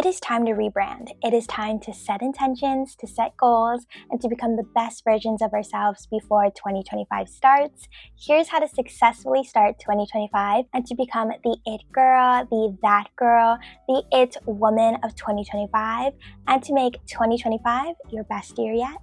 is time to rebrand. It is time to set intentions, to set goals, and to become the best versions of ourselves before 2025 starts. Here's how to successfully start 2025 and to become the it girl, the that girl, the it woman of 2025, and to make 2025 your best year yet.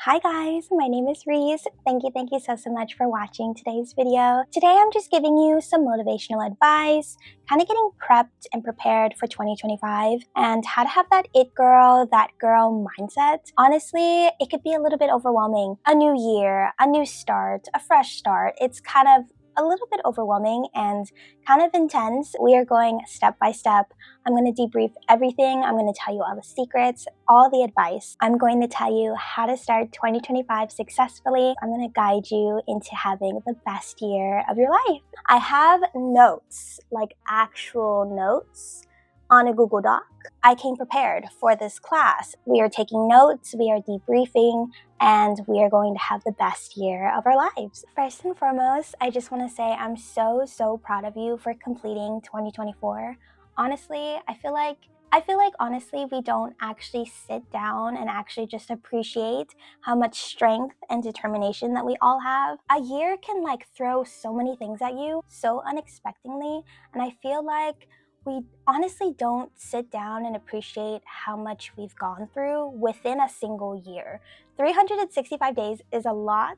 Hi guys, my name is Reese. Thank you so much for watching today's video. Today I'm just giving you some motivational advice, kind of getting prepped and prepared for 2025 and how to have that it girl, that girl mindset. Honestly, it could be a little bit overwhelming. A new year, a new start, a fresh start. It's kind of a little bit overwhelming and kind of intense. We are going step by step. I'm going to debrief everything. I'm going to tell you all the secrets, all the advice. I'm going to tell you how to start 2025 successfully. I'm going to guide you into having the best year of your life. I have notes, like actual notes, on a Google Doc. I came prepared for this class. We are taking notes, we are debriefing, and we are going to have the best year of our lives. First and foremost, I just want to say I'm so proud of you for completing 2024. Honestly, I feel like honestly we don't actually sit down and actually just appreciate how much strength and determination that we all have. A year can throw so many things at you so unexpectedly, and I feel like we honestly don't sit down and appreciate how much we've gone through within a single year. 365 days is a lot,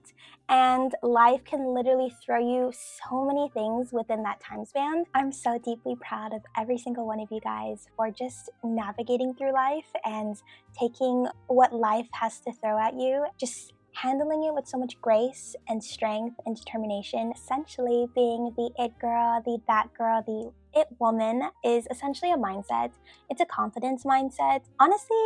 and life can literally throw you so many things within that time span. I'm so deeply proud of every single one of you guys for just navigating through life and taking what life has to throw at you, just handling it with so much grace and strength and determination. Essentially being the it girl, the that girl, the it woman is essentially a mindset. It's a confidence mindset. Honestly,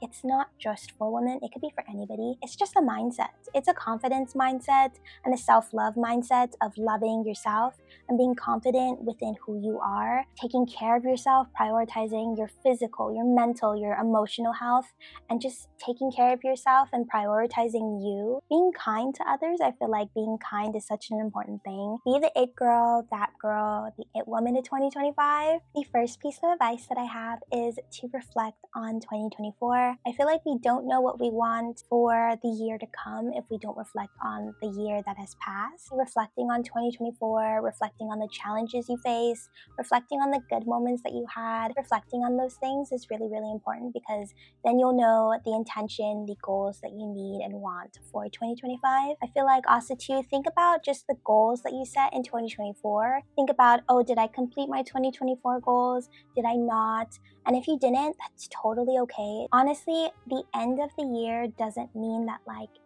it's not just for women. It could be for anybody. It's just a mindset. It's a confidence mindset and a self-love mindset of loving yourself and being confident within who you are, taking care of yourself, prioritizing your physical, your mental, your emotional health, and just taking care of yourself and prioritizing you. Being kind to others. I feel like being kind is such an important thing. Be the it girl, that girl, the it woman of 2025. The first piece of advice that I have is to reflect on 2024. I feel like we don't know what we want for the year to come if we don't reflect on the year that has passed. Reflecting on 2024, reflecting on the challenges you face, reflecting on the good moments that you had, reflecting on those things is really important, because then you'll know the intention, the goals that you need and want for 2025. I feel like also to think about just the goals that you set in 2024. Think about, oh, did I complete my 2024 goals? Did I not? And if you didn't, that's totally okay. Honestly, the end of the year doesn't mean that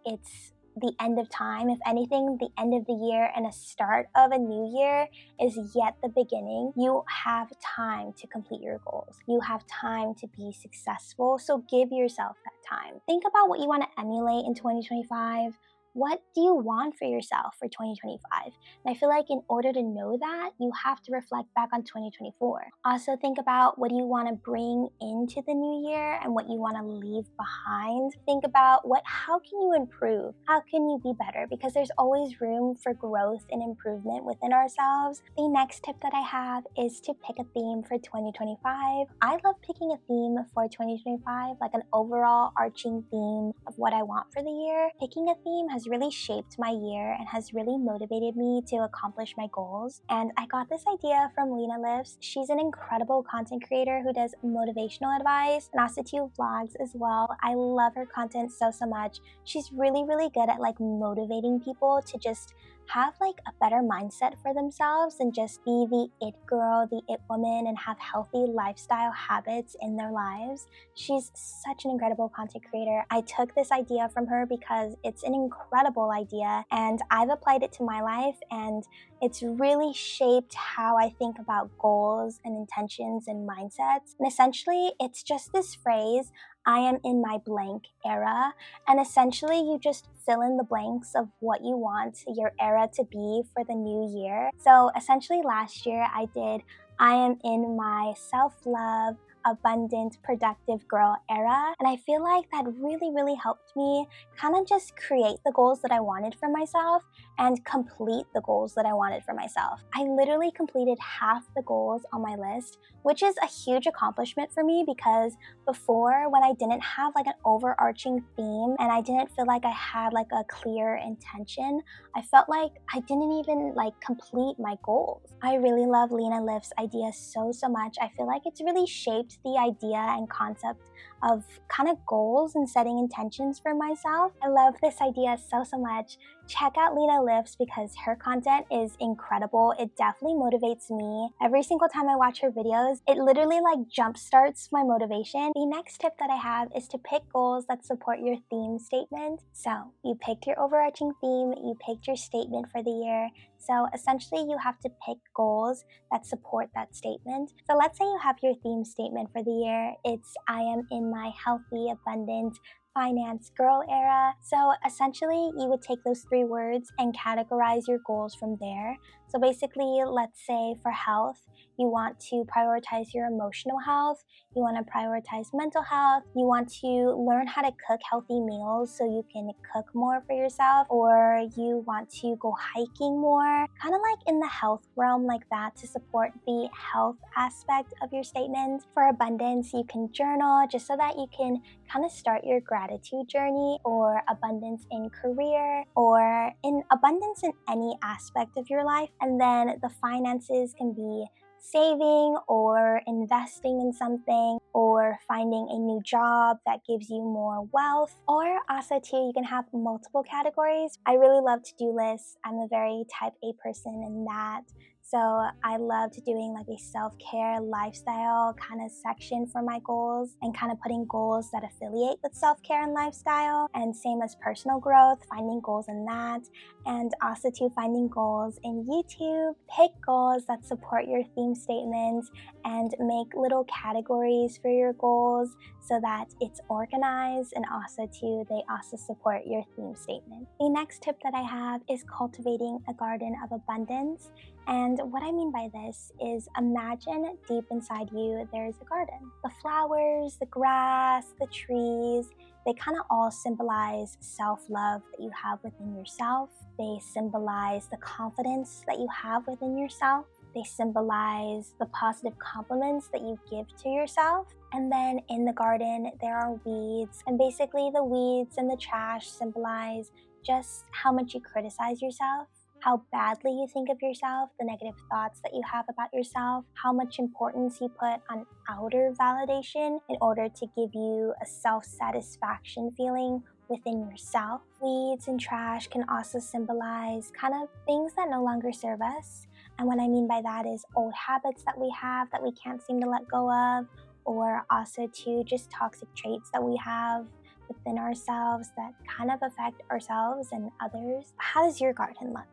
it's the end of time. If anything, the end of the year and a start of a new year is yet the beginning. You have time to complete your goals. You have time to be successful. So give yourself that time. Think about what you want to emulate in 2025. What do you want for yourself for 2025? And I feel like in order to know that, you have to reflect back on 2024. Also think about what do you want to bring into the new year and what you want to leave behind. Think about how can you improve? How can you be better? Because there's always room for growth and improvement within ourselves. The next tip that I have is to pick a theme for 2025. I love picking a theme for 2025, like an overall arching theme of what I want for the year. Picking a theme has really shaped my year and has really motivated me to accomplish my goals. And I got this idea from Lena Lives. She's an incredible content creator who does motivational advice and also do vlogs as well. I love her content so much. She's really good at motivating people to just have a better mindset for themselves and just be the it girl, the it woman, and have healthy lifestyle habits in their lives. She's such an incredible content creator. I took this idea from her because it's an incredible idea and I've applied it to my life, and it's really shaped how I think about goals and intentions and mindsets. And essentially, it's just this phrase, I am in my blank era. And essentially, you just fill in the blanks of what you want your era to be for the new year. So essentially, last year I did, I am in my self-love, abundant, productive girl era. And I feel like that really helped me kind of just create the goals that I wanted for myself and complete the goals that I wanted for myself. I literally completed half the goals on my list, which is a huge accomplishment for me because before, when I didn't have like an overarching theme and I didn't feel like I had like a clear intention, I felt like I didn't even like complete my goals. I really love Lena Lift's idea so much. I feel like it's really shaped the idea and concept of kind of goals and setting intentions for myself. I love this idea so much. Check out Lena Lift's because her content is incredible. It definitely motivates me. Every single time I watch her videos, it literally like jumpstarts my motivation. The next tip that I have is to pick goals that support your theme statement. So you picked your overarching theme, you picked your statement for the year. So essentially you have to pick goals that support that statement. So let's say you have your theme statement for the year. It's I am in my healthy, abundant, finance girl era. So essentially you would take those 3 words and categorize your goals from there. So basically, let's say for health, you want to prioritize your emotional health, you want to prioritize mental health, you want to learn how to cook healthy meals so you can cook more for yourself, or you want to go hiking more, kind of like in the health realm like that to support the health aspect of your statement. For abundance, you can journal just so that you can kind of start your gratitude journey, or abundance in career, or in abundance in any aspect of your life. And then the finances can be saving or investing in something, or finding a new job that gives you more wealth. Or also too, you can have multiple categories. I really love to-do lists. I'm a very type A person in that. So I loved doing like a self-care lifestyle kind of section for my goals, and kind of putting goals that affiliate with self-care and lifestyle, and same as personal growth, finding goals in that, and also too finding goals in YouTube. Pick goals that support your theme statement and make little categories for your goals so that it's organized, and also too they also support your theme statement. The next tip that I have is cultivating a garden of abundance. And what I mean by this is, imagine deep inside you there's a garden. The flowers, the grass, the trees, they kind of all symbolize self-love that you have within yourself. They symbolize the confidence that you have within yourself. They symbolize the positive compliments that you give to yourself. And then in the garden, there are weeds. And basically the weeds and the trash symbolize just how much you criticize yourself, how badly you think of yourself, the negative thoughts that you have about yourself, how much importance you put on outer validation in order to give you a self-satisfaction feeling within yourself. Weeds and trash can also symbolize kind of things that no longer serve us. And what I mean by that is old habits that we have that we can't seem to let go of, or also too just toxic traits that we have within ourselves that kind of affect ourselves and others. How does your garden look?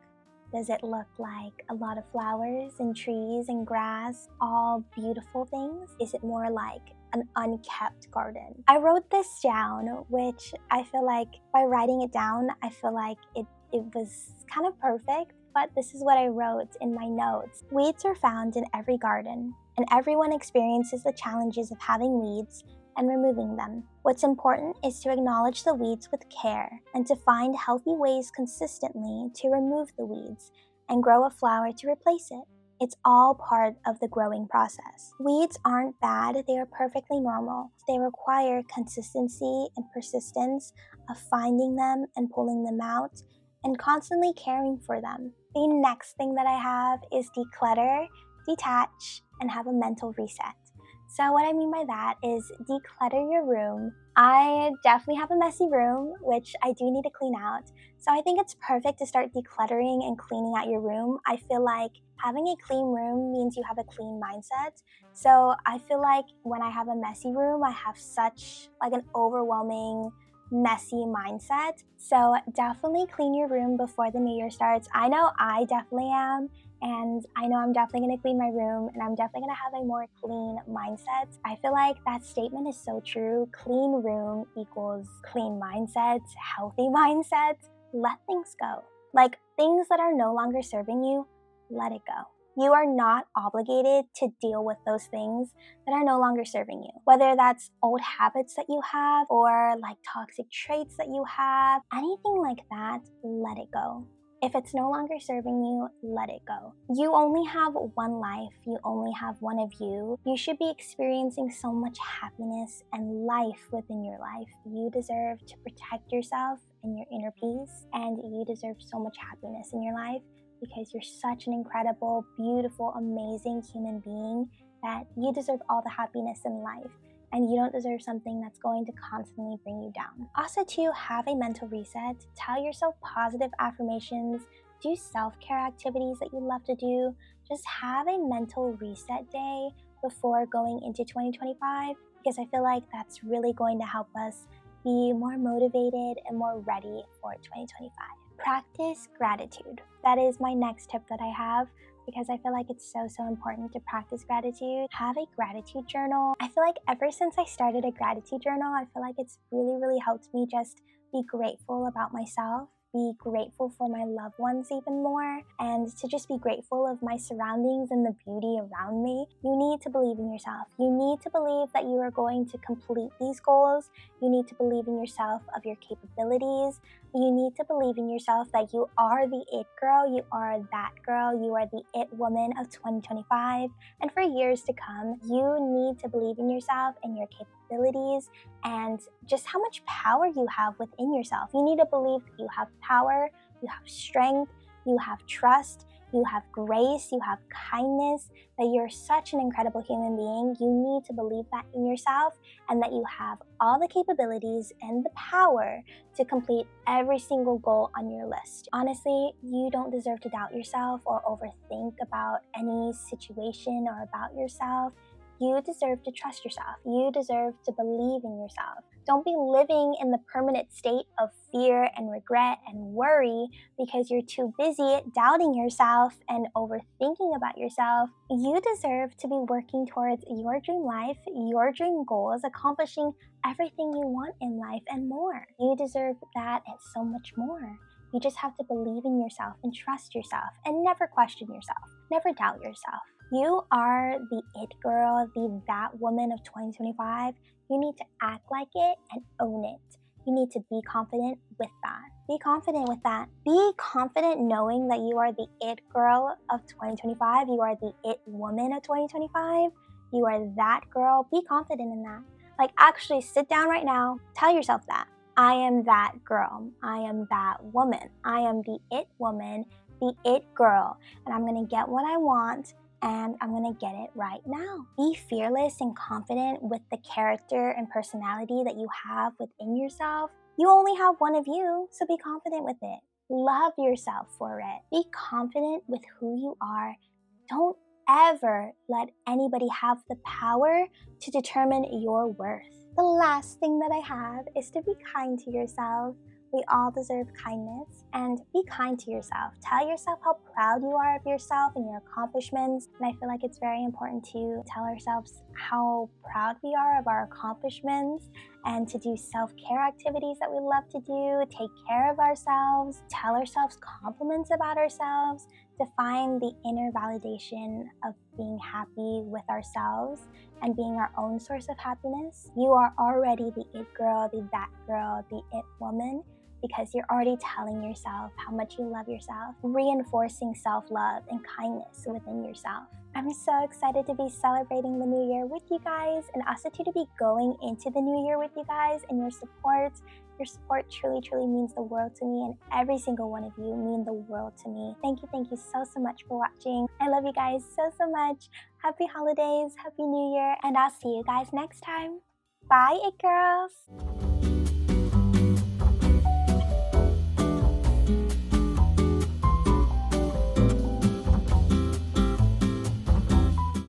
Does it look like a lot of flowers and trees and grass, all beautiful things? Is it more like an unkept garden? I wrote this down, which I feel like by writing it down, I feel like it was kind of perfect, but this is what I wrote in my notes. Weeds are found in every garden, and everyone experiences the challenges of having weeds and removing them. What's important is to acknowledge the weeds with care and to find healthy ways consistently to remove the weeds and grow a flower to replace it. It's all part of the growing process. Weeds aren't bad, they are perfectly normal. They require consistency and persistence of finding them and pulling them out and constantly caring for them. The next thing that I have is declutter, detach, and have a mental reset. So what I mean by that is declutter your room. I definitely have a messy room, which I do need to clean out. So I think it's perfect to start decluttering and cleaning out your room. I feel like having a clean room means you have a clean mindset. So I feel like when I have a messy room, I have such like an overwhelming, messy mindset. So definitely clean your room before the new year starts. I know I definitely am. And I know I'm definitely going to clean my room, and I'm definitely going to have a more clean mindset. I feel like that statement is so true. Clean room equals clean mindset, healthy mindset. Let things go. Like things that are no longer serving you, let it go. You are not obligated to deal with those things that are no longer serving you. Whether that's old habits that you have or like toxic traits that you have, anything like that, let it go. If it's no longer serving you, let it go. You only have one life. You only have one of you. You should be experiencing so much happiness and life within your life. You deserve to protect yourself and your inner peace, and you deserve so much happiness in your life because you're such an incredible, beautiful, amazing human being that you deserve all the happiness in life. And you don't deserve something that's going to constantly bring you down. Also, to have a mental reset, tell yourself positive affirmations, do self-care activities that you love to do. Just have a mental reset day before going into 2025, because I feel like that's really going to help us be more motivated and more ready for 2025. Practice gratitude. That is my next tip that I have, because I feel like it's so important to practice gratitude. Have a gratitude journal. I feel like ever since I started a gratitude journal, I feel like it's really helped me just be grateful about myself, be grateful for my loved ones even more, and to just be grateful of my surroundings and the beauty around me. You need to believe in yourself. You need to believe that you are going to complete these goals. You need to believe in yourself of your capabilities. You need to believe in yourself that you are the it girl, you are that girl, you are the it woman of 2025. And for years to come, you need to believe in yourself and your capabilities and just how much power you have within yourself. You need to believe that you have power, you have strength, you have trust, you have grace, you have kindness, that you're such an incredible human being. You need to believe that in yourself, and that you have all the capabilities and the power to complete every single goal on your list. Honestly, you don't deserve to doubt yourself or overthink about any situation or about yourself. You deserve to trust yourself. You deserve to believe in yourself. Don't be living in the permanent state of fear and regret and worry because you're too busy doubting yourself and overthinking about yourself. You deserve to be working towards your dream life, your dream goals, accomplishing everything you want in life and more. You deserve that and so much more. You just have to believe in yourself and trust yourself and never question yourself. Never doubt yourself. You are the it girl, the that woman of 2025. You need to act like it and own it. You need to be confident with that. Be confident with that. Be confident knowing that you are the it girl of 2025. You are the it woman of 2025. You are that girl. Be confident in that. Like, actually sit down right now. Tell yourself that. I am that girl. I am that woman. I am the it woman, the it girl. And I'm going to get what I want. And I'm going to get it right now. Be fearless and confident with the character and personality that you have within yourself. You only have one of you, so be confident with it. Love yourself for it. Be confident with who you are. Don't ever let anybody have the power to determine your worth. The last thing that I have is to be kind to yourself. We all deserve kindness, and be kind to yourself. Tell yourself how proud you are of yourself and your accomplishments. And I feel like it's very important to tell ourselves how proud we are of our accomplishments, and to do self-care activities that we love to do, take care of ourselves, tell ourselves compliments about ourselves, to find the inner validation of being happy with ourselves and being our own source of happiness. You are already the it girl, the that girl, the it woman, because you're already telling yourself how much you love yourself, reinforcing self-love and kindness within yourself. I'm so excited to be celebrating the new year with you guys, and also to be going into the new year with you guys, and your support. Your support truly means the world to me, and every single one of you mean the world to me. Thank you so much for watching. I love you guys so much. Happy holidays, happy new year, and I'll see you guys next time. Bye, it girls.